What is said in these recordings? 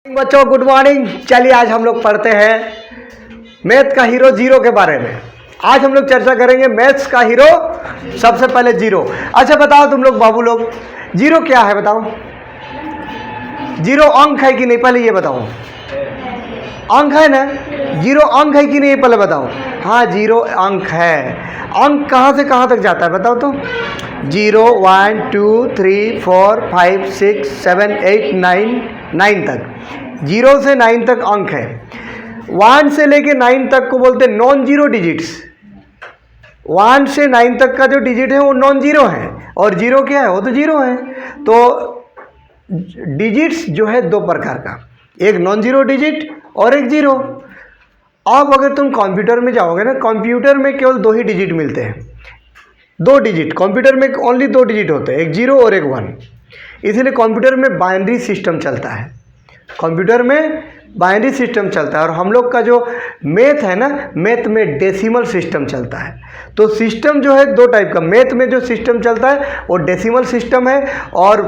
बच्चों good morning. चलिए आज हम लोग पढ़ते हैं मैथ का हीरो जीरो के बारे में। आज हम लोग चर्चा करेंगे मैथ्स का हीरो। सबसे पहले जीरो। अच्छा बताओ तुम लोग बाबू लोग, जीरो क्या है बताओ? जीरो अंक है कि नहीं पहले ये बताओ। अंक है ना? जीरो अंक है कि नहीं पहले बताओ। हाँ जीरो अंक है। अंक कहाँ से कहाँ तक जाता है बताओ तो? 0 1 2 3 4 5 6 7 8 9 तक। 0 से 9 तक अंक है। 1 से लेके 9 तक को बोलते हैं नॉन जीरो डिजिट्स। 1 से 9 तक का जो डिजिट है वो नॉन जीरो है, और जीरो क्या है? वो तो जीरो है। तो डिजिट्स जो है दो प्रकार का, एक नॉन जीरो डिजिट और एक जीरो। अब अगर तुम कंप्यूटर में जाओगे ना, कंप्यूटर में केवल दो ही डिजिट मिलते हैं। दो डिजिट कंप्यूटर में ओनली दो डिजिट होते हैं, एक जीरो और एक 1। इसीलिए कंप्यूटर में बाइनरी सिस्टम चलता है। कंप्यूटर में बाइनरी सिस्टम चलता है, और हम लोग का जो मैथ है ना, मैथ में डेसिमल सिस्टम चलता है। तो सिस्टम जो है दो टाइप का, मैथ में जो सिस्टम चलता है वो डेसिमल सिस्टम है, और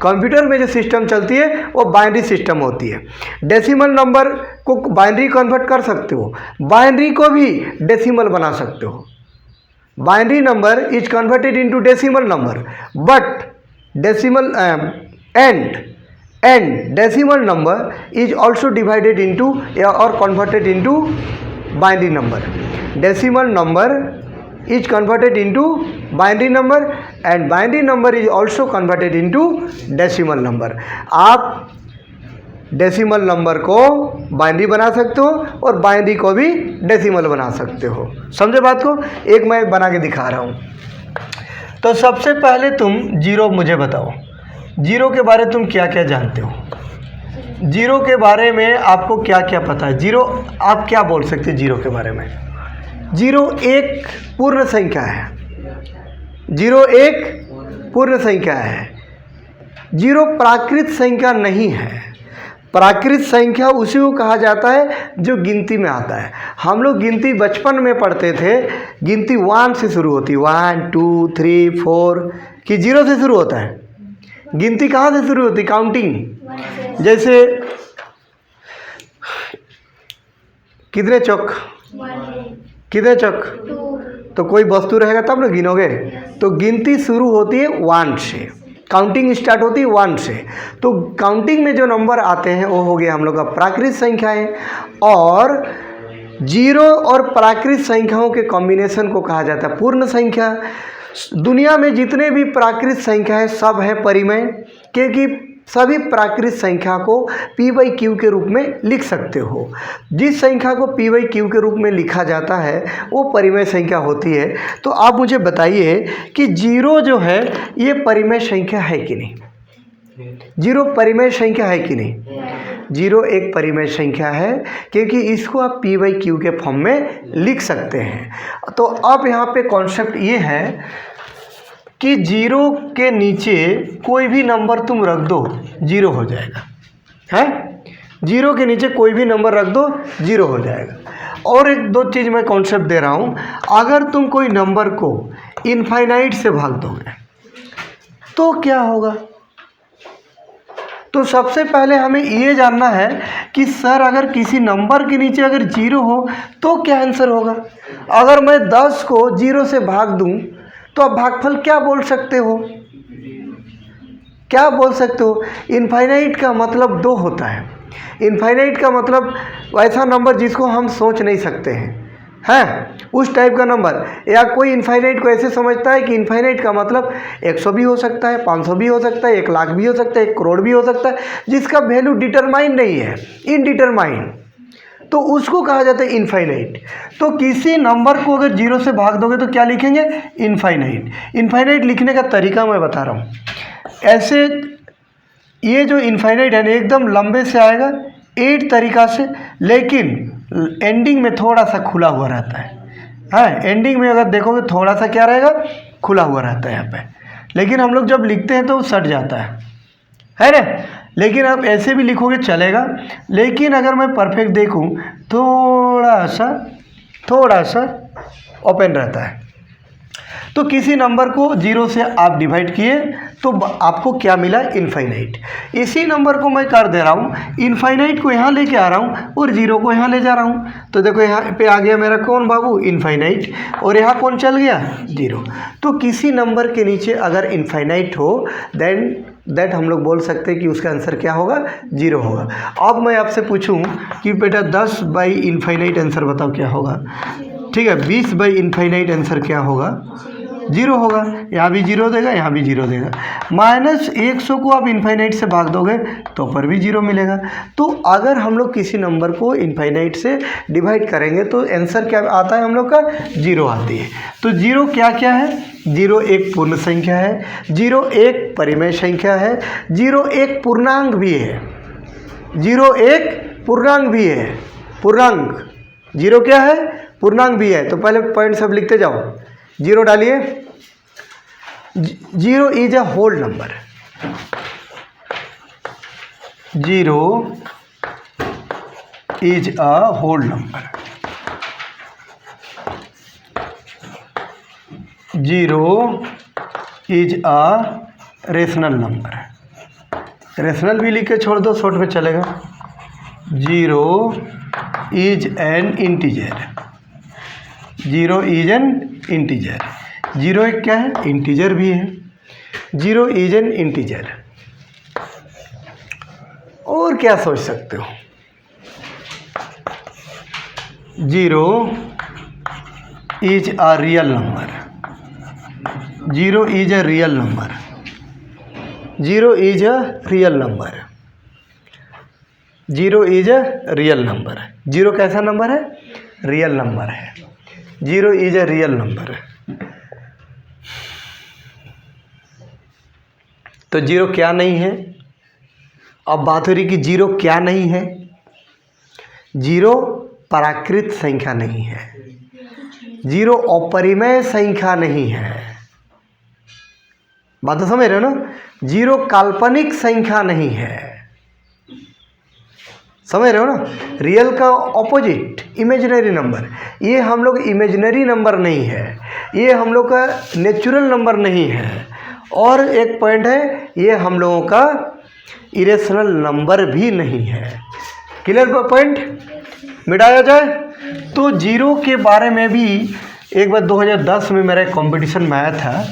कंप्यूटर में जो सिस्टम चलती है वो बाइनरी सिस्टम होती है। डेसिमल नंबर को बाइनरी कन्वर्ट कर सकते हो, बाइनरी को भी डेसिमल बना सकते हो। Binary number is converted into decimal number, but decimal and decimal number is also divided into or converted into binary number. Decimal number is converted into binary number and binary number is also converted into decimal number. आप decimal number को binary बना सकते हो और binary को भी decimal बना सकते हो। समझे बात को? एक मैं बना के दिखा रहा हूँ। तो सबसे पहले तुम जीरो मुझे बताओ, जीरो के बारे में तुम क्या क्या जानते हो? जीरो के बारे में आपको क्या क्या पता है? जीरो आप क्या बोल सकते हैं जीरो के बारे में? जीरो एक पूर्ण संख्या है। जीरो एक पूर्ण संख्या है। जीरो प्राकृत संख्या नहीं है। प्राकृत संख्या उसी को कहा जाता है जो गिनती में आता है। हम लोग गिनती बचपन में पढ़ते थे, गिनती 1 से शुरू होती, 1 2 3 4 कि जीरो से शुरू होता है। गिनती कहाँ से शुरू होती? काउंटिंग। जैसे कितने चौक? कितने चौक? तो कोई वस्तु रहेगा तब ना गिनोगे। तो गिनती शुरू होती है 1 से, काउंटिंग स्टार्ट होती है 1 से। तो काउंटिंग में जो नंबर आते हैं वो हो गया हम लोग का प्राकृत संख्याएं, और जीरो और प्राकृत संख्याओं के कॉम्बिनेशन को कहा जाता है पूर्ण संख्या। दुनिया में जितने भी प्राकृत संख्या है सब है परिमेय, क्योंकि सभी प्राकृत संख्या को p/q के रूप में लिख सकते हो। जिस संख्या को p/q के रूप में लिखा जाता है वो परिमेय संख्या होती है। तो आप मुझे बताइए कि जीरो जो है ये परिमेय संख्या है कि नहीं? जीरो परिमेय संख्या है कि नहीं? जीरो एक परिमेय संख्या है, क्योंकि इसको आप p/q के फॉर्म में लिख सकते हैं। तो अब यहाँ पे कॉन्सेप्ट ये है कि जीरो के नीचे कोई भी नंबर तुम रख दो जीरो हो जाएगा, है? जीरो के नीचे कोई भी नंबर रख दो जीरो हो जाएगा। और एक दो चीज़ मैं कॉन्सेप्ट दे रहा हूँ। अगर तुम कोई नंबर को इनफाइनाइट से भाग दोगे तो क्या होगा? तो सबसे पहले हमें ये जानना है कि सर अगर किसी नंबर के नीचे अगर जीरो हो तो क्या आंसर होगा? अगर मैं 10 को जीरो से भाग दूं तो आप भागफल क्या बोल सकते हो? क्या बोल सकते हो? इनफाइनाइट का मतलब 2 होता है। इनफाइनाइट का मतलब ऐसा नंबर जिसको हम सोच नहीं सकते हैं, उस टाइप का नंबर। या कोई इनफाइनाइट को ऐसे समझता है कि इनफाइनाइट का मतलब 100 भी हो सकता है, 500 भी हो सकता है, 1 लाख भी हो सकता है, 1 करोड़ भी हो सकता है, जिसका वैल्यू डिटरमाइन नहीं है, इनडिटरमाइन, तो उसको कहा जाता है इनफाइनाइट। तो किसी नंबर को अगर जीरो से भाग दोगे तो क्या लिखेंगे? इनफाइनाइट। इनफाइनाइट लिखने का तरीका मैं बता रहा हूँ। ऐसे ये जो इनफाइनाइट है एकदम लंबे से आएगा 8 तरीका से, लेकिन एंडिंग में थोड़ा सा खुला हुआ रहता है। हाँ, एंडिंग में अगर देखोगे थोड़ा सा क्या रहेगा? खुला हुआ रहता है यहाँ पे। लेकिन हम लोग जब लिखते हैं तो वो सट जाता है ना? लेकिन आप ऐसे भी लिखोगे चलेगा, लेकिन अगर मैं परफेक्ट देखूं थोड़ा सा ओपन रहता है। तो किसी नंबर को 0 से आप डिवाइड किए तो आपको क्या मिला? इनफाइनाइट। इसी नंबर को मैं कर दे रहा हूँ, इनफाइनाइट को यहाँ लेके आ रहा हूँ और 0 को यहाँ ले जा रहा हूँ। तो देखो यहाँ पे आ गया मेरा कौन बाबू? इनफाइनाइट। और यहाँ कौन चल गया? 0। तो किसी नंबर के नीचे अगर इनफाइनाइट हो देन दैट हम लोग बोल सकते हैं कि उसका आंसर क्या होगा? 0 होगा। अब मैं आपसे पूछूं कि बेटा 10 बाई इनफाइनाइट आंसर बताओ क्या होगा? ठीक है, 20 बाई इनफाइनाइट आंसर क्या होगा? 0 होगा। यहाँ भी 0 देगा, यहाँ भी 0 देगा। -100 को आप इनफाइनाइट से भाग दोगे तो पर भी 0 मिलेगा। तो अगर हम लोग किसी नंबर को इनफाइनाइट से डिवाइड करेंगे तो आंसर क्या आता है हम लोग का? 0 आती है। तो 0 क्या क्या है? 0 एक पूर्ण संख्या है, 0 एक परिमेय संख्या है, 0 एक पूर्णांक भी है, 0 एक पूर्णांक भी है। पूर्णांक 0 क्या है? पूर्णांक भी है। तो पहले पॉइंट सब लिखते जाओ। 0 डालिए। 0 is a whole number. 0 is a whole number. 0 is a rational number. Rational भी लिख के छोड़ दो, शॉर्ट में चलेगा। 0 is an integer. 0 is an integer. 0 एक क्या है? इंटीजर भी है। 0 इज एन इंटीजर। और क्या सोच सकते हो? 0 is a real number. 0 is a real number. 0 is a real number. 0 is a real number. 0 कैसा नंबर है? रियल नंबर है। 0 इज अ रियल नंबर। तो 0 क्या नहीं है? अब बात हो रही कि 0 क्या नहीं है? 0 प्राकृत संख्या नहीं है। 0 अपरिमेय संख्या नहीं है। बात तो समझ रहे हो ना? 0 काल्पनिक संख्या नहीं है। समझ रहे हो ना? रियल का ऑपोजिट इमेजिनरी नंबर। ये हम लोग इमेजिनरी नंबर नहीं है, ये हम लोग का नेचुरल नंबर नहीं है। और एक पॉइंट है, ये हम लोगों का इरेशनल नंबर भी नहीं है। Clear point? मिटाया जाए तो 0 के बारे में भी एक बार 2010 में मेरा एक कॉम्पिटिशन में आया था।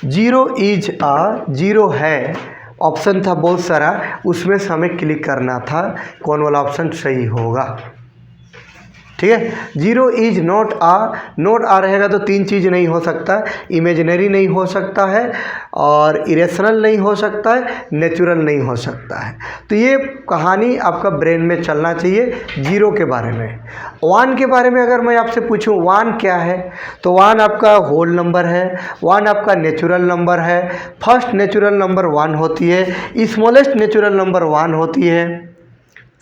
0 इज अ 0 है, ऑप्शन था बहुत सारा, उसमें से हमें क्लिक करना था कौन वाला ऑप्शन सही होगा। ठीक है? 0 इज नॉट आ रहेगा तो 3 चीज़ नहीं हो सकता। इमेजिनरी नहीं हो सकता है, और इरेशनल नहीं हो सकता है, नेचुरल नहीं हो सकता है। तो ये कहानी आपका ब्रेन में चलना चाहिए 0 के बारे में। 1 के बारे में अगर मैं आपसे पूछूं 1 क्या है, तो 1 आपका होल नंबर है, 1 आपका नेचुरल नंबर है। फर्स्ट नेचुरल नंबर 1 होती है, स्मॉलेस्ट नेचुरल नंबर 1 होती है।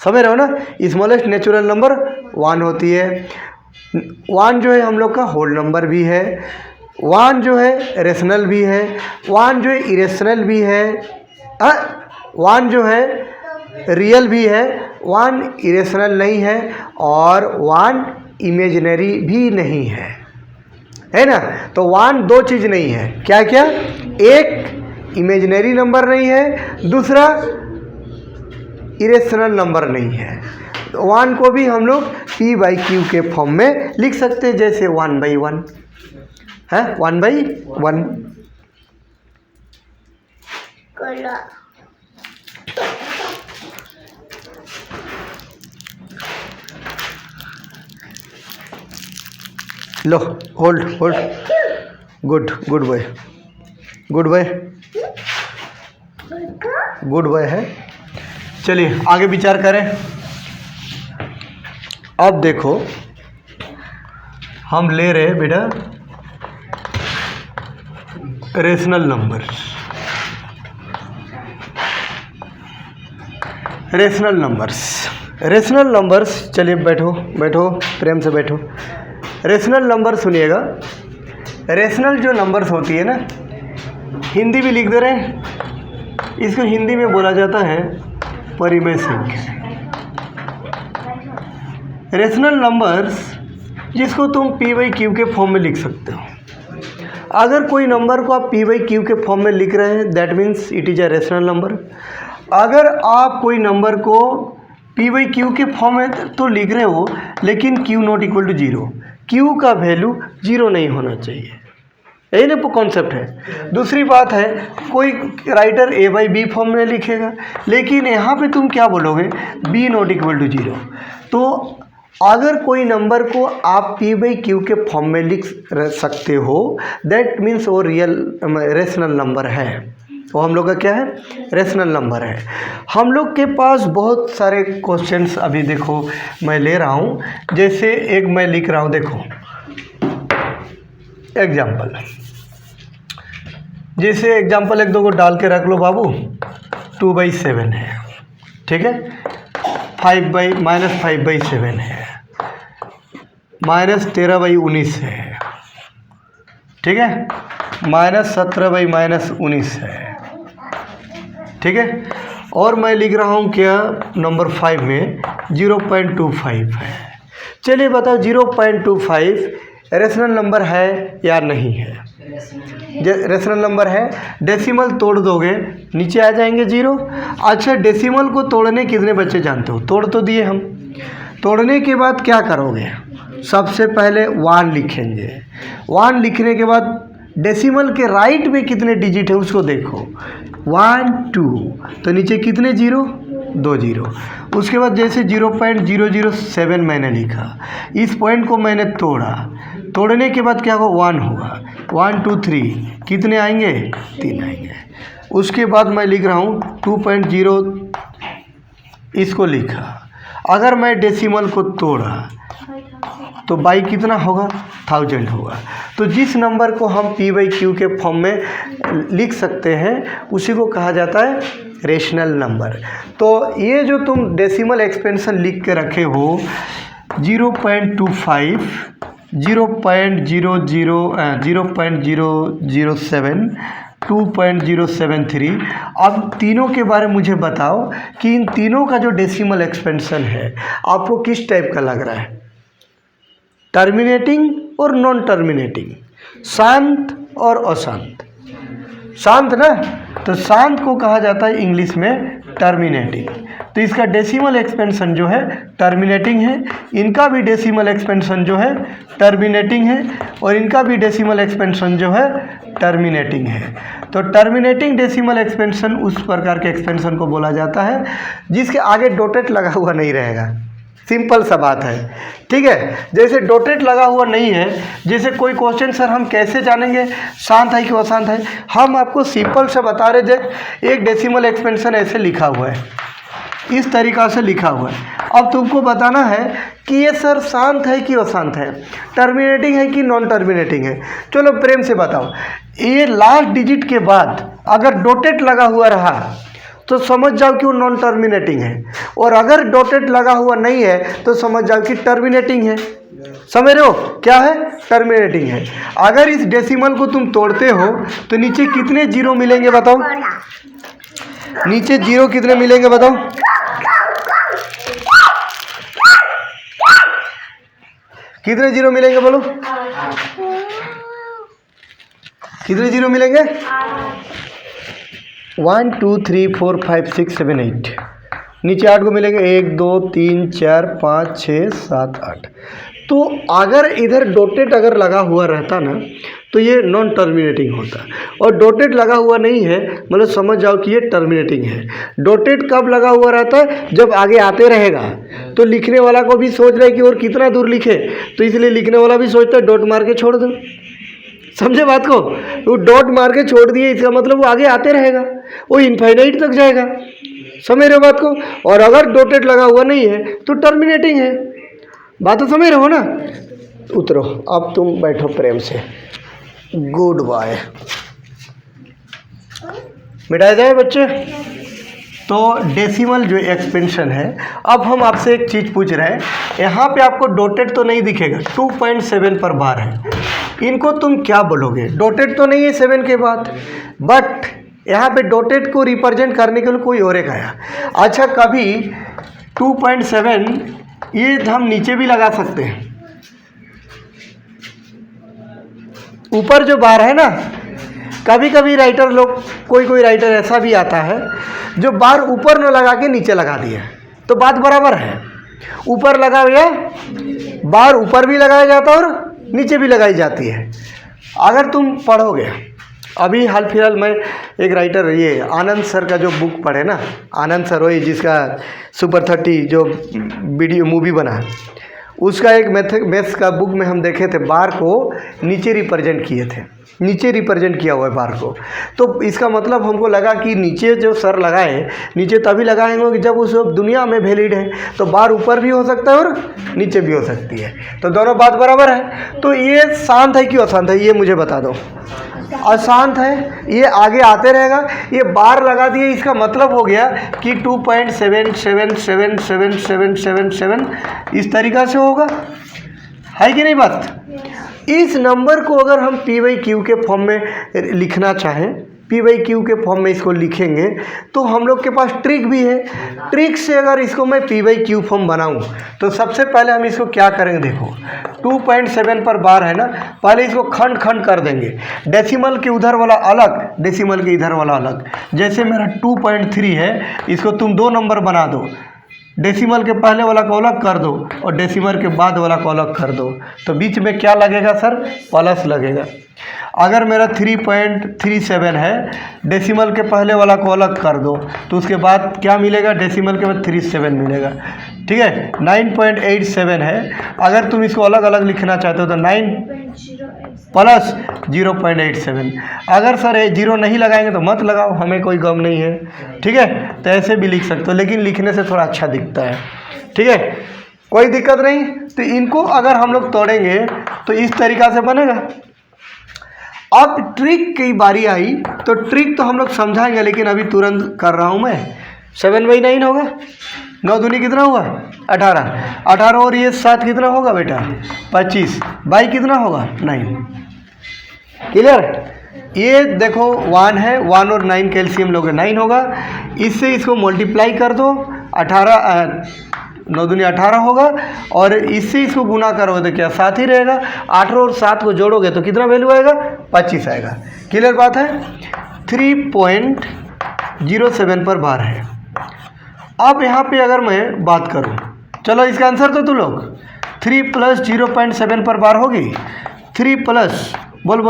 समझ रहे हो ना? स्मॉलेस्ट नेचुरल नंबर 1 होती है। 1 जो है हम लोग का होल नंबर भी है, 1 जो है रेशनल भी है, 1 जो है इरेशनल भी है, 1 जो है रियल भी है, 1 इरेशनल नहीं है, और 1 इमेजिनरी भी नहीं है ना? तो 1 दो चीज़ नहीं है। क्या क्या? एक इमेजिनरी नंबर नहीं है, दूसरा इरेशनल नंबर नहीं है। 1 को भी हम लोग p/q के फॉर्म में लिख सकते हैं, जैसे 1/1 है, 1/1। लो, hold. Good boy, good boy है। चलिए आगे विचार करें। अब देखो, हम ले रहे हैं बेटा रेशनल नंबर्स। रेशनल नंबर्स, चलिए बैठो प्रेम से बैठो। रेशनल नंबर सुनिएगा। रेशनल जो नंबर्स होती है ना, हिंदी भी लिख दे रहे हैं, इसको हिंदी में बोला जाता है परिमेय संख्या। रेशनल नंबर्स जिसको तुम p/q के फॉर्म में लिख सकते हो। अगर कोई नंबर को आप p/q के फॉर्म में लिख रहे हैं that means it is a rational number. अगर आप कोई नंबर को p/q के फॉर्म में तो लिख रहे हो लेकिन q not equal to 0, q का वैल्यू 0 नहीं होना चाहिए, यही ना कॉन्सेप्ट है। दूसरी बात है कोई राइटर a/b फॉर्म में लिखेगा लेकिन यहाँ पे तुम क्या बोलोगे b नॉट इक्वल टू 0। तो अगर कोई नंबर को आप p/q के फॉर्म में लिख सकते हो दैट मीन्स वो रेशनल नंबर है, वो हम लोग का क्या है रेशनल नंबर है। हम लोग के पास बहुत सारे क्वेश्चंस अभी देखो मैं ले रहा हूँ, जैसे एक मैं लिख रहा हूँ, देखो एग्जाम्पल, जैसे एग्जाम्पल एक दो को डाल के रख लो बाबू। 2/7 है, ठीक है, -5/7 है, -13/19 है, ठीक है, -17/-19 है, ठीक है। और मैं लिख रहा हूँ क्या नंबर 5 में 0.25 है। चलिए बताओ 0.25 रेशनल नंबर है या नहीं है? रेशनल नंबर है। डेसिमल तोड़ दोगे नीचे आ जाएंगे 0। अच्छा डेसिमल को तोड़ने कितने बच्चे जानते हो? तोड़ तो दिए हम। तोड़ने के बाद क्या करोगे? सबसे पहले 1 लिखेंगे। 1 लिखने के बाद डेसिमल के राइट में कितने डिजिट है उसको देखो, 1 2, तो नीचे कितने 0? 2 0। उसके बाद जैसे 0.007 मैंने लिखा, इस पॉइंट को मैंने तोड़ा, तोड़ने के बाद क्या होगा 1 होगा, 1 2 3 कितने आएंगे? 3 आएंगे। उसके बाद मैं लिख रहा हूँ 2.0, इसको लिखा। अगर मैं डेसिमल को तोड़ा तो बाई कितना होगा? 1000 होगा। तो जिस नंबर को हम p/q के फॉर्म में लिख सकते हैं उसी को कहा जाता है रेशनल नंबर। तो ये जो तुम डेसिमल एक्सपेंशन लिख के रखे हो 0.25, 0.007, 2.073, अब तीनों के बारे में मुझे बताओ कि इन तीनों का जो डेसिमल एक्सपेंशन है आपको किस टाइप का लग रहा है? टर्मिनेटिंग और नॉन टर्मिनेटिंग, शांत और अशांत? शांत ना, तो शांत को कहा जाता है इंग्लिश में टर्मिनेटिंग। तो इसका डेसिमल एक्सपेंशन जो है टर्मिनेटिंग है, इनका भी डेसिमल एक्सपेंशन जो है टर्मिनेटिंग है, और इनका भी डेसिमल एक्सपेंशन जो है टर्मिनेटिंग है। तो टर्मिनेटिंग डेसिमल एक्सपेंशन उस प्रकार के एक्सपेंशन को बोला जाता है जिसके आगे डॉटेड लगा हुआ नहीं रहेगा। सिंपल सा बात है, ठीक है। जैसे डॉटेड लगा हुआ नहीं है, जैसे कोई क्वेश्चन सर हम कैसे जानेंगे शांत है कि अशांत है? हम आपको सिंपल से बता रहे थे एक डेसिमल एक्सपेंशन ऐसे लिखा हुआ है, इस तरीक़ा से लिखा हुआ है। अब तुमको बताना है कि ये सर शांत है कि अशांत है, टर्मिनेटिंग है कि नॉन टर्मिनेटिंग है। चलो प्रेम से बताओ, ये लास्ट डिजिट के बाद अगर डॉटेड लगा हुआ रहा तो समझ जाओ कि वो नॉन टर्मिनेटिंग है, और अगर डॉटेड लगा हुआ नहीं है तो समझ जाओ कि टर्मिनेटिंग है। समझ रहे हो क्या है? टर्मिनेटिंग है। अगर इस डेसिमल को तुम तोड़ते हो तो नीचे कितने 0 मिलेंगे बताओ? नीचे 0 कितने मिलेंगे बताओ? कितने 0 मिलेंगे बोलो? कितने 0 मिलेंगे? 1 2 3 4 5 6 7 8, नीचे 8 को मिलेंगे, 1 2 3 4 5 6 7 8। तो अगर इधर डॉटेड अगर लगा हुआ रहता ना तो ये नॉन टर्मिनेटिंग होता, और डॉटेड लगा हुआ नहीं है मतलब समझ जाओ कि ये टर्मिनेटिंग है। डॉटेड कब लगा हुआ रहता है? जब आगे आते रहेगा तो लिखने वाला को भी सोच रहा है कि और कितना दूर लिखे, तो इसलिए लिखने वाला भी सोचता है डॉट मार के छोड़ दो। समझे बात को? वो डॉट मार के छोड़ दिए इसका मतलब वो आगे आते रहेगा, वो इनफाइनाइट तक जाएगा। समझ रहे हो बात को? और अगर डॉटेड लगा हुआ नहीं है तो टर्मिनेटिंग है। बात तो समझ रहे हो ना? उतरो, अब तुम बैठो प्रेम से। Good bye. मिटाया जाए बच्चे? तो डेसिमल जो एक्सपेंशन है, अब हम आपसे एक चीज़ पूछ रहे हैं, यहाँ पे आपको डॉटेड तो नहीं दिखेगा, 2.7 पर बार है, इनको तुम क्या बोलोगे? डॉटेड तो नहीं है 7 के बाद, बट यहाँ पे डॉटेड को रिप्रेजेंट करने के लिए कोई और एक आया। अच्छा कभी 2.7 ये हम नीचे भी लगा सकते हैं, ऊपर जो बार है ना, कभी कभी राइटर लोग, कोई राइटर ऐसा भी आता है जो बार ऊपर न लगा के नीचे लगा दिया, तो बात बराबर है। ऊपर लगा हुआ बार ऊपर भी लगाया जाता है और नीचे भी लगाई जाती है। अगर तुम पढ़ोगे, अभी हाल फिलहाल में एक राइटर, ये आनंद सर का जो बुक पढ़े ना, आनंद सर वही जिसका सुपर 30 जो वीडियो मूवी बना, उसका एक मैथ्स का बुक में हम देखे थे, बार को नीचे रिप्रेजेंट किए थे, नीचे रिप्रेजेंट किया हुआ है बार को। तो इसका मतलब हमको लगा कि नीचे जो सर लगाए, नीचे तभी लगाएंगे कि जब उस दुनिया में वैलिड है, तो बार ऊपर भी हो सकता है और नीचे भी हो सकती है, तो दोनों बात बराबर है। तो ये शांत है क्यों अशांत है, ये मुझे बता दो। अशांत है, ये आगे आते रहेगा। ये बार लगा दिए, इसका मतलब हो गया कि 2.77777777 इस तरीक़ा से होगा, है कि नहीं बात। इस नंबर को अगर हम p/q के फॉर्म में लिखना चाहें, p/q के फॉर्म में इसको लिखेंगे, तो हम लोग के पास ट्रिक भी है। ट्रिक से अगर इसको मैं p/q फॉर्म बनाऊं, तो सबसे पहले हम इसको क्या करेंगे, देखो 2.7 पर बार है ना, पहले इसको खंड खंड कर देंगे। डेसिमल के उधर वाला अलग, डेसिमल के इधर वाला अलग। जैसे मेरा 2.3 है, इसको तुम 2 नंबर बना दो, डेसिमल के पहले वाला को अलग कर दो और डेसिमल के बाद वाला को अलग कर दो, तो बीच में क्या लगेगा सर, प्लस लगेगा। अगर मेरा 3.37 है, डेसिमल के पहले वाला को अलग कर दो, तो उसके बाद क्या मिलेगा, डेसिमल के बाद 37 मिलेगा, ठीक है। 9.87 है, अगर तुम इसको अलग अलग लिखना चाहते हो तो 9 प्लस 0.87। अगर सर 0 नहीं लगाएंगे तो मत लगाओ, हमें कोई गम नहीं है, ठीक है। तो ऐसे भी लिख सकते हो, लेकिन लिखने से थोड़ा अच्छा दिखता है, ठीक है, कोई दिक्कत नहीं। तो इनको अगर हम लोग तोड़ेंगे तो इस तरीक़ा से बनेगा। अब ट्रिक की बारी आई, तो ट्रिक तो हम लोग समझाएंगे, लेकिन अभी तुरंत कर रहा हूँ मैं। 7/9 होगा, 9 दूनी कितना हुआ, 18 और ये 7 कितना होगा बेटा, 25, बाई कितना होगा, 9। क्लियर। ये देखो 1 है, 1 और 9 कैल्शियम लोगे 9 होगा। इससे इसको मल्टीप्लाई कर दो, 9 दूनी 18 होगा, और इससे इसको गुना करोगे तो क्या 7 ही रहेगा। 8 और 7 को जोड़ोगे तो कितना वैल्यू आएगा, 25 आएगा। क्लियर बात है। 3.07 पर बार है। अब यहाँ पे अगर मैं बात करूँ, चलो इसका आंसर तो तुम लोग 3 + 0.7 पर बार होगी। 3 प्लस बोल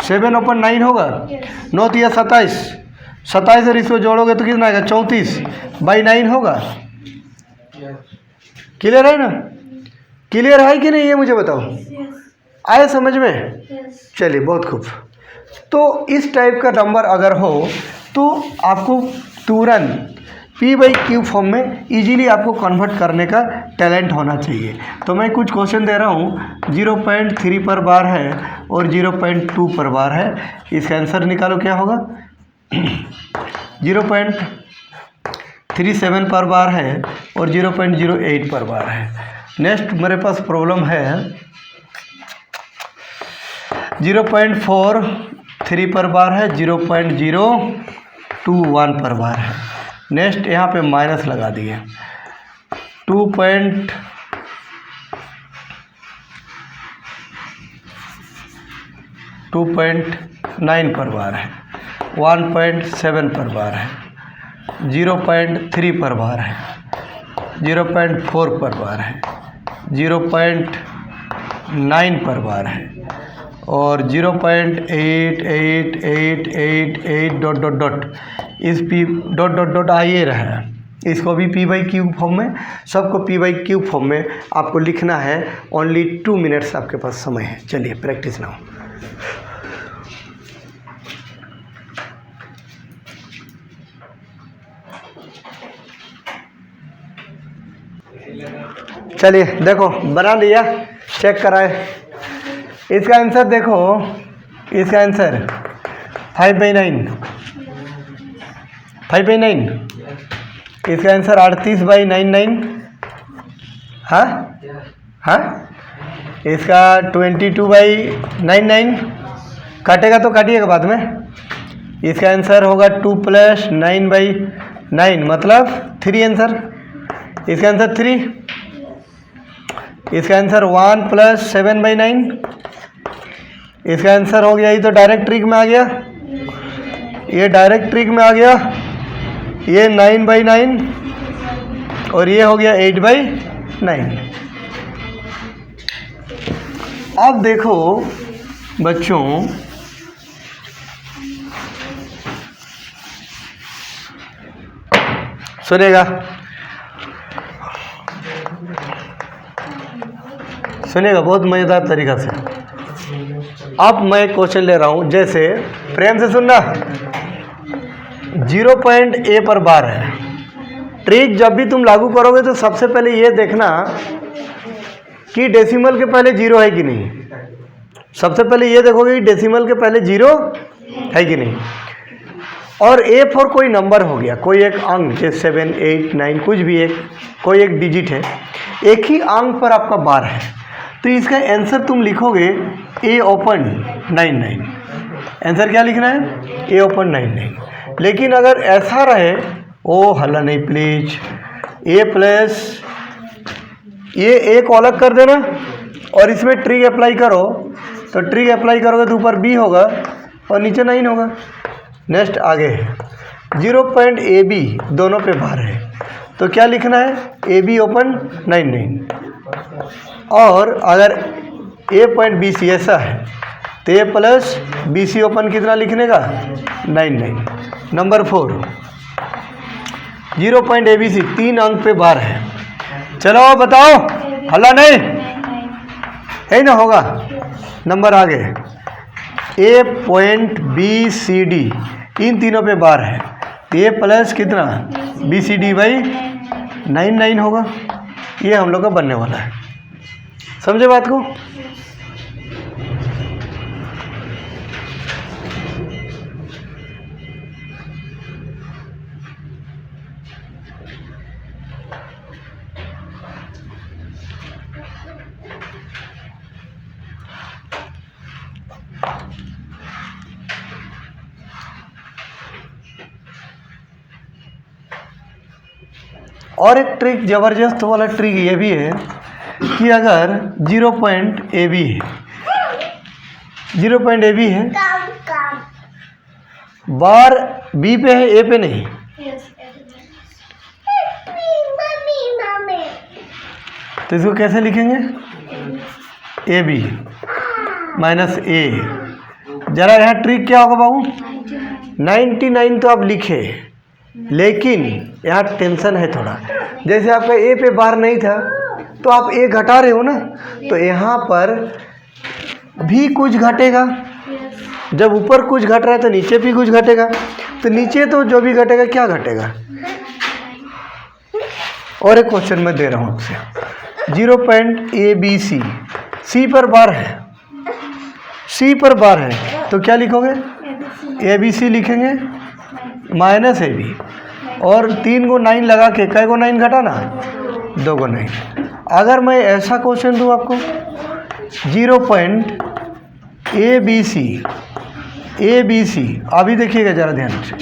7/9 होगा, 9 × 27, 27 और इसको जोड़ोगे तो कितना आएगा, 34/9 होगा। क्लियर है ना, क्लियर है कि नहीं, ये मुझे बताओ, आए समझ में। चलिए बहुत खूब। तो इस टाइप का नंबर अगर हो तो आपको तुरंत p/q फॉर्म में इजीली आपको कन्वर्ट करने का टैलेंट होना चाहिए। तो मैं कुछ क्वेश्चन दे रहा हूँ, 0.3 पर बार है और 0.2 पर बार है, इसका आंसर निकालो क्या होगा। 0.37 पर बार है और 0.08 पर बार है। नेक्स्ट मेरे पास प्रॉब्लम है 0.43 पर बार है, 0.021 पर बार है। नेक्स्ट यहाँ पे माइनस लगा दिए, 2.9 पर बार है, 1.7 पर बार है, 0.3 पर बार है, 0.4 पर बार है, 0.9 पर बार है, और 0.8888 डॉट डॉट डॉट इस p डॉट डॉट डॉट आ ये रहा है। इसको भी p/q फॉर्म में, सबको p/q फॉर्म में आपको लिखना है। ओनली 2 मिनट्स आपके पास समय है। चलिए प्रैक्टिस नाउ। चलिए देखो बना लिया, चेक कराए। इसका आंसर देखो, इसका आंसर 5/9, 5/9। इसका आंसर 38/99। हाँ हाँ, इसका 22/99। काटेगा तो काटिएगा बाद में। इसका आंसर होगा 2 + 9/9 मतलब 3 आंसर। इसका आंसर 3। इसका आंसर 1 + 7/9। इसका आंसर हो गया, ये तो डायरेक्ट ट्रिक में आ गया, ये डायरेक्ट ट्रिक में आ गया, ये 9/9 और ये हो गया 8/9। अब देखो बच्चों, सुनेगा, बहुत मज़ेदार तरीका से। अब मैं क्वेश्चन ले रहा हूँ, जैसे प्रेम से सुनना, 0 पॉइंट ए पर बार है। ट्रिक जब भी तुम लागू करोगे तो सबसे पहले ये देखना कि डेसिमल के पहले 0 है कि नहीं। सबसे पहले ये देखोगे कि डेसिमल के पहले 0 है कि नहीं। और ए फॉर कोई नंबर हो गया, कोई एक अंक, जैसे 7, 8, 9 कुछ भी, एक कोई एक डिजिट है, एक ही अंक पर आपका बार है, तो इसका आंसर तुम लिखोगे ए ओपन 99। आंसर क्या लिखना है? A open 99। लेकिन अगर ऐसा रहे, ओ हल्ला नहीं प्लीज, ए प्लस ये ए को अलग कर देना और इसमें ट्रिक अप्लाई करो, तो ट्रिक अप्लाई करोगे तो ऊपर बी होगा और नीचे 9 होगा। नेक्स्ट आगे 0 पॉइंट ए बी दोनों पे बार है, तो क्या लिखना है? A be open 99। और अगर ए पॉइंट बी सी ऐसा है तो A plus B C open कितना लिखने का? 99। Number 4 0 point A B C 3 अंक पे बार है। चलो बताओ, हल्ला नहीं है ना, होगा। नंबर आगे ए पॉइंट बी सी डी, इन तीनों पे बार है, तो ए प्लस कितना? बी सी डी बाई 99 होगा। ये हम लोग का बनने वाला है, समझे बात को? और एक ट्रिक, ज़बरदस्त वाला ट्रिक ये भी है कि अगर 0 पॉइंट ए बी है, 0 पॉइंट ए बी है, बार बी पे है, ए पे नहीं, तो इसको कैसे लिखेंगे? ए बी माइनस ए। जरा यहाँ ट्रिक क्या होगा बाबू? 99 तो आप लिखे, लेकिन यहाँ टेंशन है थोड़ा। जैसे आपका ए पे बार नहीं था तो आप ए घटा रहे हो ना, तो यहाँ पर भी कुछ घटेगा। जब ऊपर कुछ घट रहा है तो नीचे भी कुछ घटेगा, तो नीचे तो जो भी घटेगा क्या घटेगा? और एक क्वेश्चन मैं दे रहा हूँ आपसे, 0 पॉइंट ए बी सी, सी पर बार है, सी पर बार है, तो क्या लिखोगे? ए बी सी लिखेंगे माइनस ए बी, और 3 को 9 लगा के, कै को 9 घटाना? 2 को 9। अगर मैं ऐसा क्वेश्चन दूँ आपको, 0 point A B C, A B C, अभी देखिएगा ज़रा ध्यान से,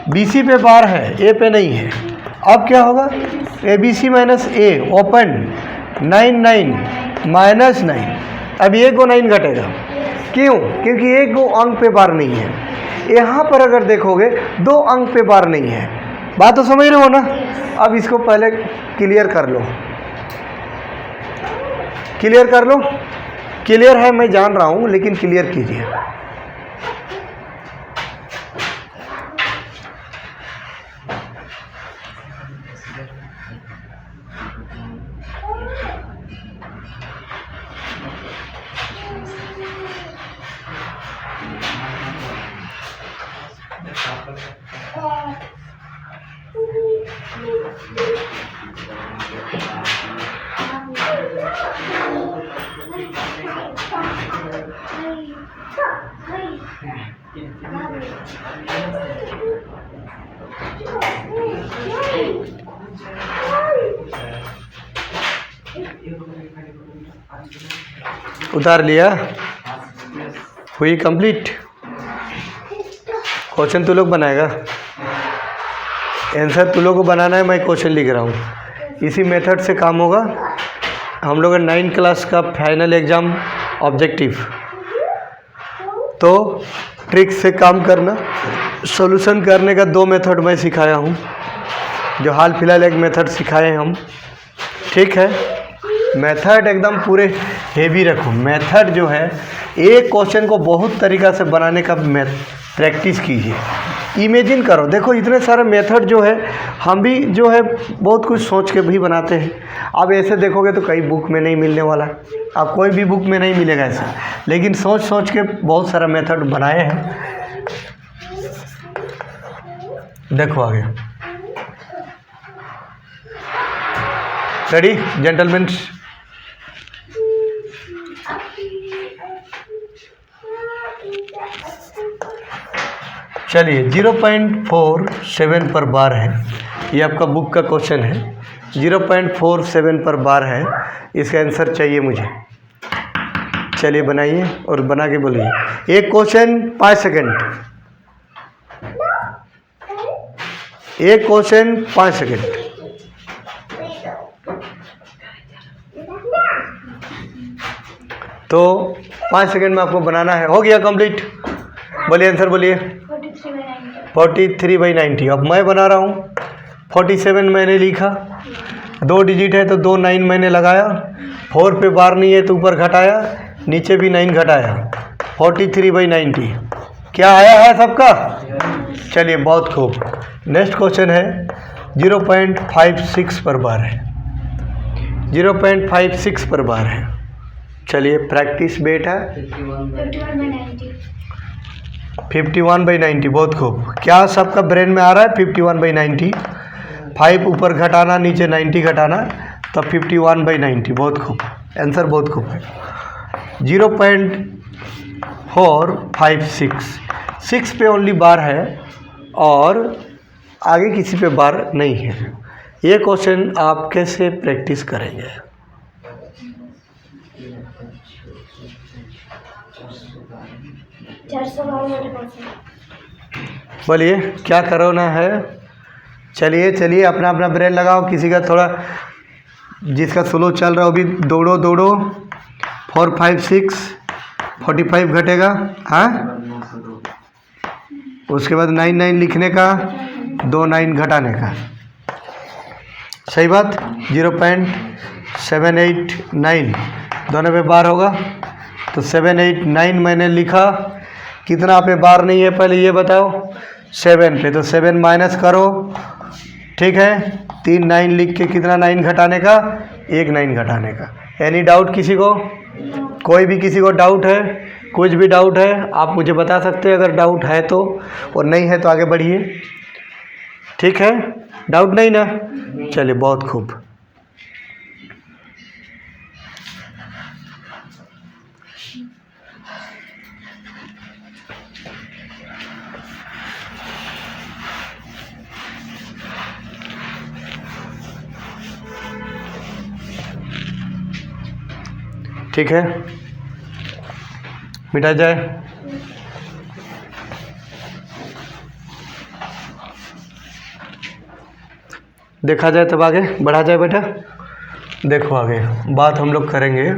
बी सी पे बार है, ए पे नहीं है। अब क्या होगा? A B C minus A open 9 minus 9। अब ए को 9 घटेगा, क्यों? क्योंकि एक को अंक पे बार नहीं है। यहाँ पर अगर देखोगे 2 अंक पे बार नहीं है। बात तो समझ रहे हो ना? अब इसको पहले क्लियर कर लो, क्लियर कर लो। क्लियर है मैं जान रहा हूँ, लेकिन क्लियर कीजिए। उतार लिया, हुई कंप्लीट। क्वेश्चन तू लोग बनाएगा, आंसर तू लोग को बनाना है, मैं क्वेश्चन लिख रहा हूँ। इसी मेथड से काम होगा। हम लोग का 9 क्लास का फाइनल एग्ज़ाम ऑब्जेक्टिव तो ट्रिक से काम करना। सॉल्यूशन करने का 2 मेथड मैं सिखाया हूँ, जो हाल फिलहाल एक मेथड सिखाए हम, ठीक है। मेथड एकदम पूरे हेवी रखो। मेथड जो है, एक क्वेश्चन को बहुत तरीक़ा से बनाने का प्रैक्टिस कीजिए। इमेजिन करो, देखो इतने सारे मेथड जो है हम भी जो है बहुत कुछ सोच के भी बनाते हैं। अब ऐसे देखोगे तो कई बुक में नहीं मिलने वाला, अब कोई भी बुक में नहीं मिलेगा ऐसा, लेकिन सोच सोच के बहुत सारा मेथड बनाए हैं। देखो आगे, रेडी जेंटलमैन। चलिए 0.47 पर बार है, ये आपका बुक का क्वेश्चन है। 0.47 पर बार है, इसका आंसर चाहिए मुझे। चलिए बनाइए और बना के बोलिए। एक क्वेश्चन 5 सेकंड, एक क्वेश्चन 5 सेकंड। तो 5 सेकंड में आपको बनाना है। हो गया कंप्लीट? बोलिए आंसर बोलिए। 43/90। अब मैं बना रहा हूँ। 47 मैंने लिखा, 2 डिजिट है तो 2 9 मैंने लगाया, 4 पे बार नहीं है तो ऊपर घटाया, नीचे भी 9 घटाया, 43/90। क्या आया है सबका? चलिए बहुत खूब। नेक्स्ट क्वेश्चन है 0.56 पर बार है, 0.56 पर बार है। चलिए प्रैक्टिस बेटा। 51/90, बहुत खूब। क्या सबका ब्रेन में आ रहा है? 51/90, 5 ऊपर घटाना, नीचे 90 घटाना, तब 51/90। बहुत खूब, आंसर बहुत खूब है। 0.456, 6 पे ओनली बार है और आगे किसी पे बार नहीं है। ये क्वेश्चन आप कैसे प्रैक्टिस करेंगे? बोलिए क्या करना है? चलिए चलिए अपना अपना ब्रेन लगाओ। किसी का थोड़ा, जिसका स्लो चल रहा है वो भी दौड़ो दौड़ो। 4 5 6 45 घटेगा, हाँ। उसके बाद 9 9 लिखने का, 2 9 घटाने का, सही बात। 0.789 दोनों पे बार होगा तो 789 मैंने लिखा। कितना पे बार नहीं है पहले ये बताओ? 7 पे, तो 7 माइनस करो, ठीक है। 3 9 लिख के कितना 9 घटाने का? 1 9 घटाने का। एनी डाउट किसी को? कोई भी किसी को डाउट है? कुछ भी डाउट है आप मुझे बता सकते हैं, अगर डाउट है तो, और नहीं है तो आगे बढ़िए, ठीक है। डाउट नहीं ना? चलिए बहुत खूब। ठीक है, मिटा जाए। देखा जाए तब आगे बढ़ा जाए बेटा। देखो आगे बात हम लोग करेंगे।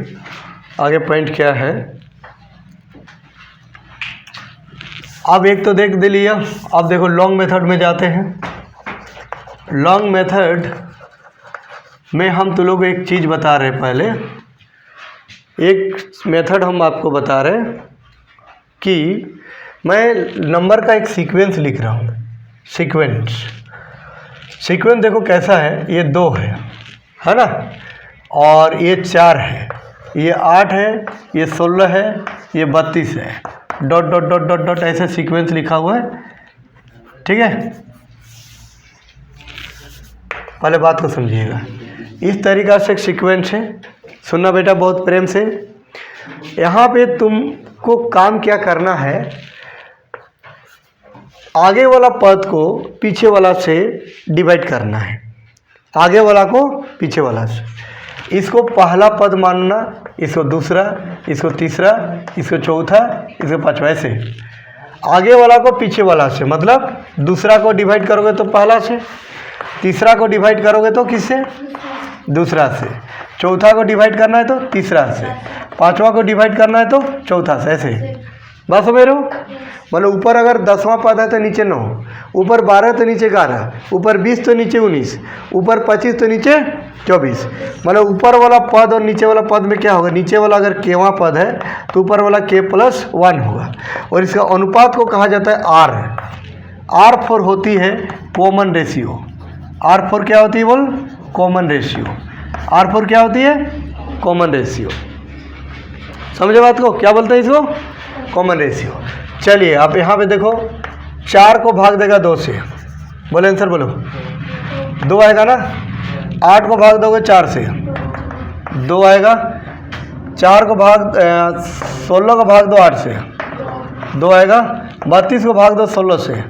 आगे पॉइंट क्या है? अब एक तो देख दे लिया। अब देखो लॉन्ग मेथड में जाते हैं। लॉन्ग मेथड में हम तो लोग एक चीज़ बता रहे, पहले एक मेथड हम आपको बता रहे कि मैं नंबर का एक सीक्वेंस लिख रहा हूँ। सीक्वेंस देखो कैसा है। ये 2 है ना, और ये 4 है, ये 8 है, ये 16 है, ये 32 है, dot dot dot dot dot ऐसे सीक्वेंस लिखा हुआ है, ठीक है। पहले बात को समझिएगा। इस तरीक़ा से एक सीक्वेंस है। सुनना बेटा बहुत प्रेम से। यहाँ पे तुमको काम क्या करना है, आगे वाला पद को पीछे वाला से डिवाइड करना है। आगे वाला को पीछे वाला से। इसको पहला पद मानना, इसको दूसरा, इसको तीसरा, इसको चौथा, इसको पांचवा, ऐसे। आगे वाला को पीछे वाला से, मतलब दूसरा को डिवाइड करोगे तो पहला से, तीसरा को डिवाइड करोगे तो किससे? दूसरा से। चौथा को डिवाइड करना है तो तीसरा से, पांचवा को डिवाइड करना है तो चौथा से, ऐसे। बात समझ रहे हो? मतलब ऊपर अगर 10वां पद है तो नीचे 9, ऊपर 12 तो नीचे 11, ऊपर 20 तो नीचे 19, ऊपर 25 तो नीचे 24। मतलब ऊपर वाला पद और नीचे वाला पद में क्या होगा, नीचे वाला अगर केवां पद है तो ऊपर वाला k+1 होगा। और इसका अनुपात को कहा जाता है R। R4 होती है कॉमन रेशियो। R4 क्या होती है बोल? Common ratio. R4 क्या होती है? Common ratio. समझे बात को? क्या बोलते हैं इसको? Common ratio. चलिए आप यहाँ पे देखो, 4 को भाग देगा 2 से, बोले आंसर बोलो, 2 आएगा ना। 8 को भाग दोगे 4 से, 2 आएगा। 4 को भाग 16 को भाग दो 8 से, 2 आएगा। 32 को भाग दो 16 से,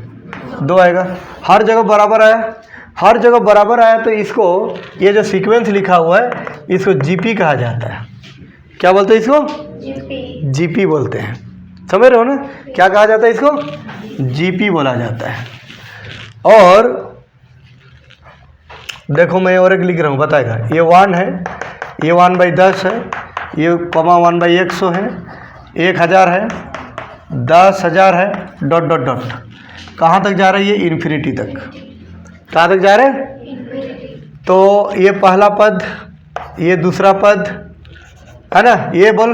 2 आएगा। हर जगह बराबर आया, हर जगह बराबर आया तो इसको, ये जो सीक्वेंस लिखा हुआ है इसको जीपी कहा जाता है। क्या बोलते हैं इसको? जीपी बोलते हैं। समझ रहे हो ना? क्या कहा जाता है इसको? जीपी बोला जाता है। और देखो मैं और एक लिख रहा हूँ, बताएगा। ये 1 है, ये 1/10 है, ये 1/100 है, 1000 है, 10,000 है, डॉट डॉट डॉट। कहाँ तक जा रहा है ये? इन्फिनिटी तक। कहाँ तक जा रहे हैं? तो ये पहला पद, ये दूसरा पद है ना, ये बोल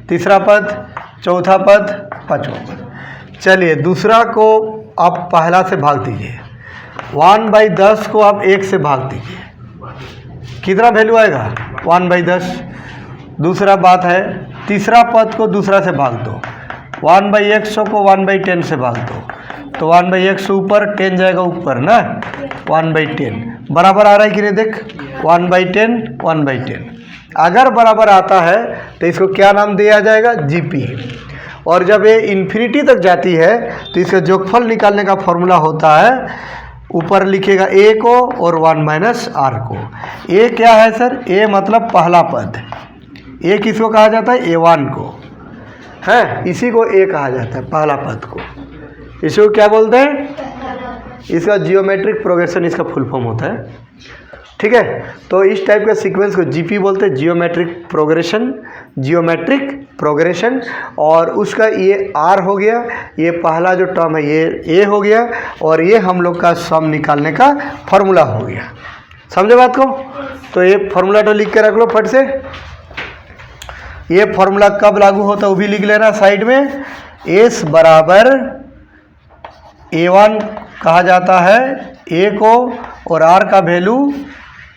तीसरा पद, चौथा पद, पांचवा पद। चलिए दूसरा को आप पहला से भाग दीजिए, 1/10 को आप 1 से भाग दीजिए, कितना वैल्यू आएगा? 1/10। दूसरा बात है, तीसरा पद को दूसरा से भाग दो, 1/100 को 1/10 से भाग दो, तो 1/100 ऊपर, 10 जाएगा ऊपर ना, 1/10 बराबर आ रहा है कि नहीं? देख 1/10, 1/10 अगर बराबर आता है तो इसको क्या नाम दिया जाएगा? जीपी। और जब ये इन्फिनिटी तक जाती है तो इसका जोगफल निकालने का फॉर्मूला होता है, ऊपर लिखेगा a को और 1 - r को। a क्या है सर? a मतलब पहला पद। a किसको कहा जाता है? a1 को है, इसी को a कहा जाता है, पहला पद को। इसको क्या बोलते हैं? इसका जियोमेट्रिक प्रोग्रेशन इसका फुल फॉर्म होता है। ठीक है, तो इस टाइप के सीक्वेंस को जीपी बोलते हैं, जियोमेट्रिक प्रोग्रेशन, जियोमेट्रिक प्रोग्रेशन। और उसका ये आर हो गया, ये पहला जो टर्म है ये ए हो गया, और ये हम लोग का सम निकालने का फॉर्मूला हो गया। समझे बात को? तो ये फॉर्मूला तो लिख के रख लो फट से। ये फॉर्मूला कब लागू होता है वो भी लिख लेना साइड में। एस बराबर A1 कहा जाता है ए को, और आर का वैल्यू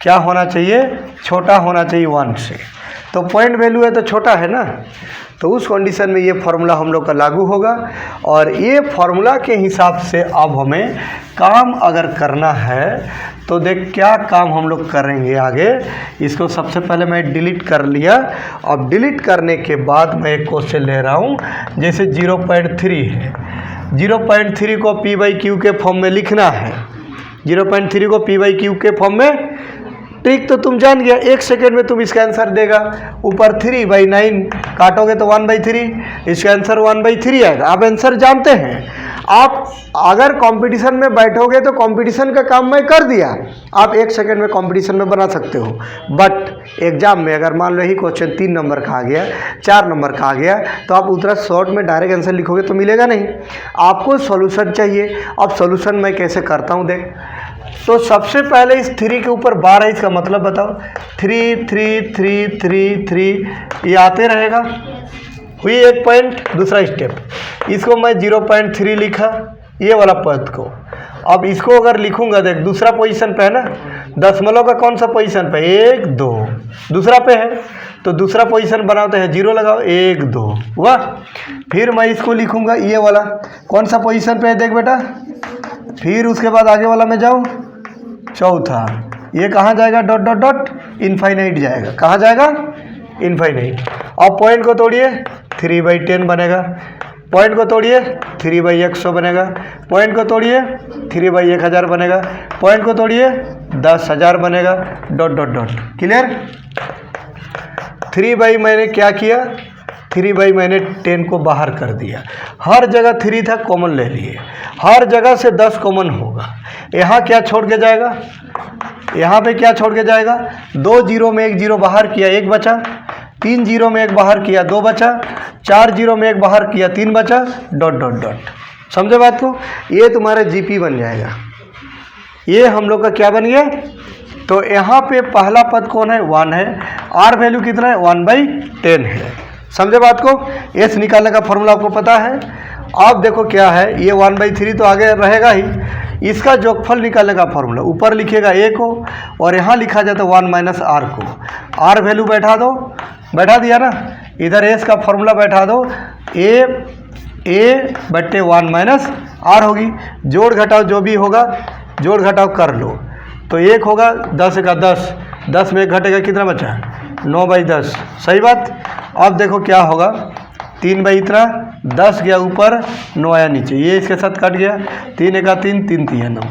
क्या होना चाहिए? छोटा होना चाहिए 1 से। तो पॉइंट वैल्यू है तो छोटा है ना, तो उस कंडीशन में ये फार्मूला हम लोग का लागू होगा। और ये फार्मूला के हिसाब से अब हमें काम अगर करना है तो देख क्या काम हम लोग करेंगे आगे। इसको सबसे पहले मैं डिलीट कर लिया। अब डिलीट करने के बाद मैं एक क्वेश्चन ले रहा हूँ, जैसे 0.3 है, 0.3 को p/q के फॉर्म में लिखना है। 0.3 को p/q के फॉर्म में, ठीक, तो तुम जान गया, 1 सेकेंड में तुम इसका आंसर देगा। ऊपर 3/9 काटोगे तो 1/3, इसका आंसर 1/3 आएगा। आप आंसर जानते हैं। आप अगर कंपटीशन में बैठोगे तो कंपटीशन का काम मैं कर दिया, आप 1 सेकेंड में कंपटीशन में बना सकते हो। बट एग्जाम में अगर मान लो ही क्वेश्चन 3 नंबर का आ गया, 4 नंबर का आ गया, तो आप उतना शॉर्ट में डायरेक्ट आंसर लिखोगे तो मिलेगा नहीं, आपको सॉल्यूशन चाहिए। अब सॉल्यूशन मैं कैसे करता हूँ देख। तो सबसे पहले इस 3 के ऊपर बार है, इसका मतलब बताओ। 3 3 3 3 3 ये आते रहेगा। हुई एक पॉइंट। दूसरा स्टेप, इसको मैं 0.3 लिखा, ये वाला पद को। अब इसको अगर लिखूंगा, देख दूसरा पोजीशन पे है ना, दशमलव का कौन सा पोजीशन पे? 1 2 दूसरा पे है, तो दूसरा पोजीशन बनाते हैं, 0 लगाओ, 1 2 हुआ। फिर मैं इसको लिखूंगा, ये वाला कौन सा पोजीशन पे है देख बेटा। फिर उसके बाद आगे वाला में जाओ, चौथा, ये कहाँ जाएगा? डॉट डॉट डॉट, इनफाइनाइट जाएगा। कहाँ जाएगा? इनफाइनाइट। अब पॉइंट को तोड़िए, 3/10 बनेगा। पॉइंट को तोड़िए, 3/100 बनेगा। पॉइंट को तोड़िए, 3/1000 बनेगा। पॉइंट को तोड़िए, 10,000 बनेगा। Dot dot dot. क्लियर? 3 मैंने क्या किया? 3 मैंने 10 को बाहर कर दिया। हर जगह 3 था, कॉमन ले लिए। हर जगह से 10 कॉमन होगा। यहाँ क्या छोड़ के जाएगा? यहाँ पे क्या छोड़ के जाएगा? 2 0 में 1 0 बाहर किया, 1 बचा। 3 0 में 1 बाहर किया, 2 बचा। 4 जीरो में एक बाहर किया 3 बचा, डॉट डॉट डॉट। समझे बात को? ये तुम्हारा जीपी बन जाएगा। ये हम लोग का क्या बन गया? तो यहाँ पे पहला पद कौन है? 1 है। आर वैल्यू कितना है? 1/10 है। समझे बात को? एस निकालने का फॉर्मूला आपको पता है। अब देखो क्या है, ये 1/3 तो आगे रहेगा ही। इसका जोगफल निकालने का फॉर्मूला ऊपर लिखेगा ए को, और यहाँ लिखा जाता है 1 माइनस आर को। आर वैल्यू बैठा दो, बैठा दिया ना, इधर एस का फॉर्मूला बैठा दो, ए बट्टे 1 माइनस आर होगी। जोड़ घटाव जो भी होगा जोड़ घटाव कर लो। तो 1 होगा, 10 का 10, 10 में 1 घटेगा, कितना बचा? 9/10। सही बात। अब देखो क्या होगा, 3 बाई इतना, 10 गया ऊपर, 9 आया नीचे, ये इसके साथ कट गया, 3 एका 3, 3 3 9,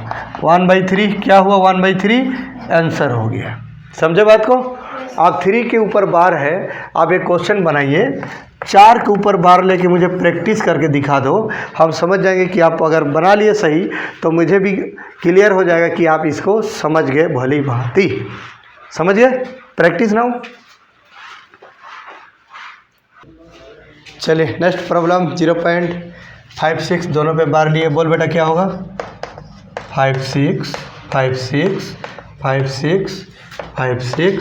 1/3 क्या हुआ? 1/3 आंसर हो गया। समझे बात को? आप 3 के ऊपर बार है, आप एक क्वेश्चन बनाइए, 4 के ऊपर बार लेके मुझे प्रैक्टिस करके दिखा दो। हम समझ जाएंगे कि आप अगर बना लिए सही तो मुझे भी क्लियर हो जाएगा कि आप इसको समझ गए भली भांति। समझ गए? Practice now. चलिए नेक्स्ट प्रॉब्लम 0.56 दोनों पे बार लिए। बोल बेटा क्या होगा? 5 6 5 6 5 6 5 6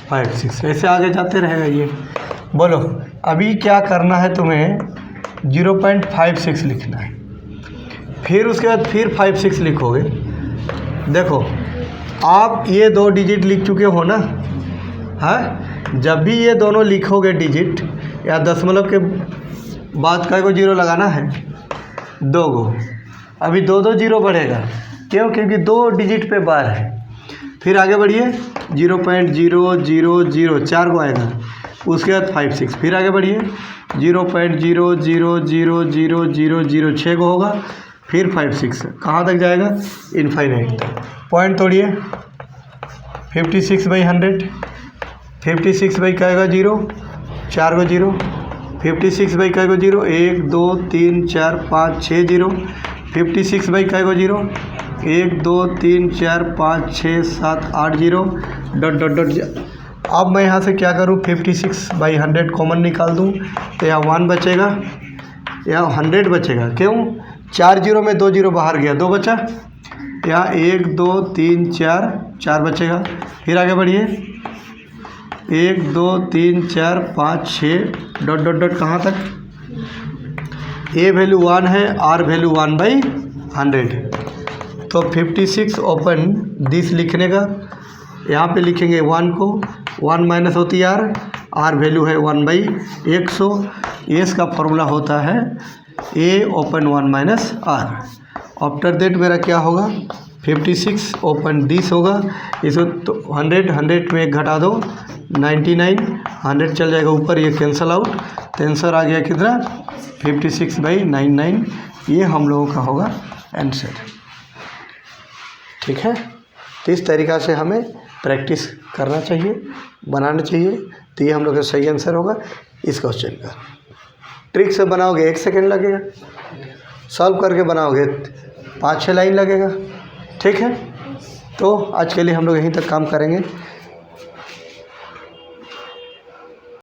5 6, ऐसे आगे जाते रहेगा ये। बोलो अभी क्या करना है तुम्हें? 0.56 लिखना है, फिर उसके बाद फिर 5 6 लिखोगे। देखो आप ये 2 डिजिट लिख चुके हो ना, हाँ? जब भी ये दोनों लिखोगे डिजिट या दशमलव के बाद का को जीरो लगाना है, 2 गो, अभी 2 जीरो बढ़ेगा। क्यों? क्योंकि 2 डिजिट पे बार है। फिर आगे बढ़िए, 0.000 4 को आएगा, उसके बाद 5 6, फिर आगे बढ़िए 0.00000 6 को होगा, फिर 5 6, कहाँ तक जाएगा? इनफाइनाइट तक। पॉइंट तोड़िए, 56/100, 56 बाई का 0, 4 को 0, 56 बाई का 0, 1 2 3 4 5 6 0, 56 बाई का 0, 1 2 3 4 5 6 7 8 0, डॉट डॉट डॉट। अब मैं यहाँ से क्या करूँ? 56/100 कॉमन निकाल दूँ, तो यहाँ 1 बचेगा, यहाँ 100 बचेगा। क्यों? 4 जीरो में 2 जीरो बाहर गया, 2 बचा, यहाँ 1 2 3 4 4 बचेगा। फिर आगे बढ़िए, 1 2 3 4 5 6 डॉट डॉट डॉट, कहाँ तक? ए वैल्यू 1 है, आर वैल्यू 1/100। तो 56 ओपन दिस लिखने का, यहाँ पे लिखेंगे 1 को, 1 माइनस होती है आर वैल्यू है 1/100। एस का फॉर्मूला होता है a upon 1 minus r. After that मेरा क्या होगा? 56 ओपन दिस होगा, इसको तो 100 में 1 घटा दो, 99, 100 चल जाएगा ऊपर, ये कैंसल आउट, तो आंसर आ गया कितना? 56/99। ये हम लोगों का होगा आंसर। ठीक है, तो इस तरीक़ा से हमें प्रैक्टिस करना चाहिए, बनाना चाहिए, तो ये हम लोग का सही आंसर होगा इस क्वेश्चन का। ट्रिक से बनाओगे 1 सेकेंड लगेगा, सॉल्व करके बनाओगे 5-6 लाइन लगेगा। ठीक है, तो आज के लिए हम लोग यहीं तक काम करेंगे।